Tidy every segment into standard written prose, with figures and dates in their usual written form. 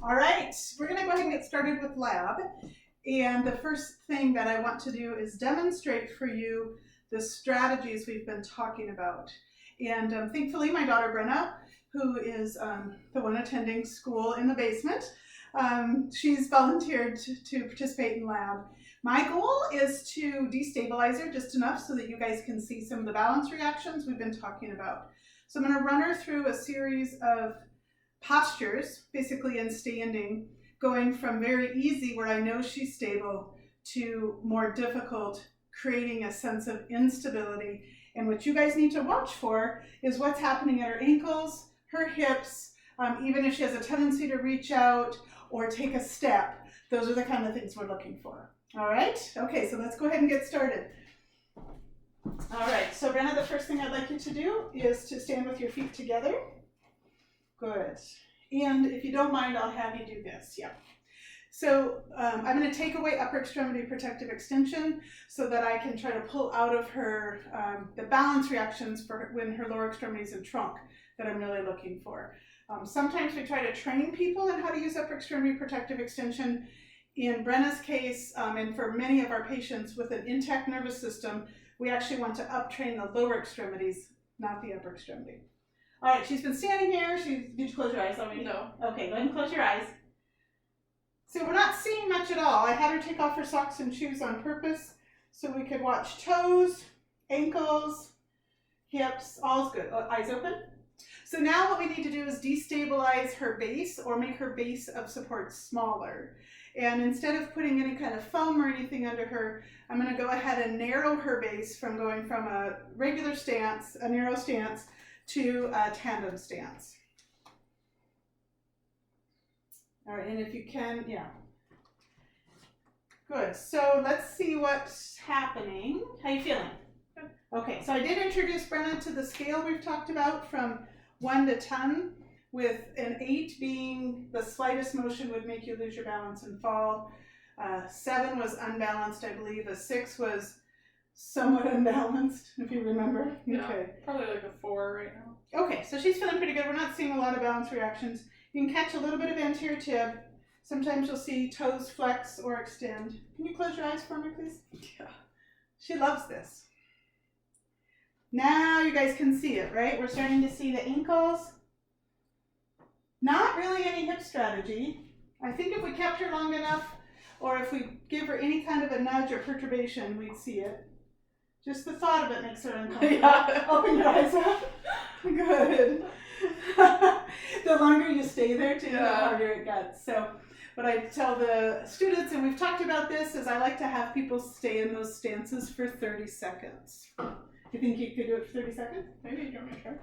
All right, we're going to go ahead and get started with lab. And the first thing that I want to do is demonstrate for you the strategies we've been talking about. And thankfully, my daughter Brenna, who is the one attending school in the basement, she's volunteered to participate in lab. My goal is to destabilize her just enough so that you guys can see some of the balance reactions we've been talking about. So I'm going to run her through a series of postures, basically in standing, going from very easy, where I know she's stable, to more difficult, creating a sense of instability. And what you guys need to watch for is what's happening at her ankles, her hips, even if she has a tendency to reach out or take a step. Those are the kind of things we're looking for. All right? Okay, so let's go ahead and get started. All right, so Brenna, the first thing I'd like you to do is to stand with your feet together. Good. And if you don't mind, I'll have you do this. Yeah. So I'm going to take away upper extremity protective extension so that I can try to pull out of her the balance reactions for when her lower extremity is in trunk that I'm really looking for. Sometimes we try to train people in how to use upper extremity protective extension. In Brenna's case, and for many of our patients with an intact nervous system, we actually want to uptrain the lower extremities, not the upper extremity. All right, she's been standing here. Did you close your eyes already? No. Okay, go ahead and close your eyes. So we're not seeing much at all. I had her take off her socks and shoes on purpose so we could watch toes, ankles, hips, all's good. Eyes open. So now what we need to do is destabilize her base or make her base of support smaller. And instead of putting any kind of foam or anything under her, I'm going to go ahead and narrow her base from going from a regular stance, a narrow stance, to a tandem stance. All right, and if you can, yeah. Good, so let's see what's happening. How you feeling? Good. Okay, so I did introduce Brenna to the scale we've talked about from 1 to 10, with an 8 being the slightest motion would make you lose your balance and fall. 7 was unbalanced, I believe. A 6 was somewhat unbalanced, if you remember. Yeah, okay. Probably like a 4 right now. Okay, so she's feeling pretty good. We're not seeing a lot of balance reactions. You can catch a little bit of anterior tib. Sometimes you'll see toes flex or extend. Can you close your eyes for me, please? Yeah. She loves this. Now you guys can see it, right? We're starting to see the ankles. Not really any hip strategy. I think if we kept her long enough, or if we give her any kind of a nudge or perturbation, we'd see it. Just the thought of it makes her uncomfortable. Yeah. Open your eyes up. Good. The longer you stay there, too, the harder it gets. So what I tell the students, and we've talked about this, is I like to have people stay in those stances for 30 seconds. You think you could do it for 30 seconds? Maybe you want me to try?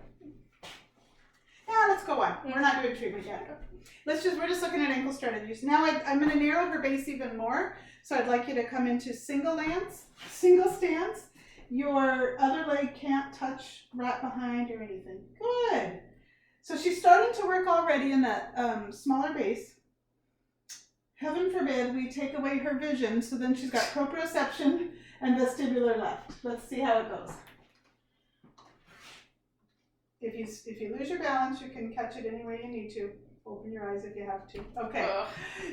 Yeah, let's go on. We're not doing treatment yet. We're just looking at ankle strategies. Now I'm going to narrow her base even more. So I'd like you to come into single stance. Your other leg can't touch right behind or anything. Good. So she's starting to work already in that smaller base. Heaven forbid we take away her vision, so then she's got proprioception and vestibular left. Let's see how it goes. If you lose your balance, you can catch it any way you need to. Open your eyes if you have to. Okay.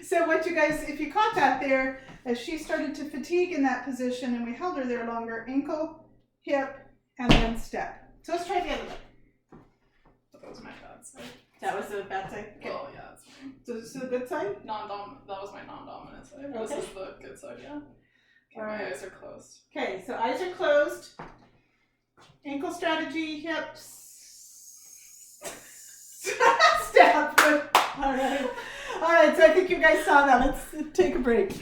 So what you guys, if you caught that there, as she started to fatigue in that position and we held her there longer, ankle, hip, and then step. So let's try the other leg. That was my bad side. That was the bad side? Okay. Well, yeah, that's fine. So this is the good side? That was my non-dominant side. Okay. This is the good side, yeah. Okay, my eyes are closed. Okay, so eyes are closed. Ankle strategy, hips. Step. All right. So I think you guys saw that. Let's take a break.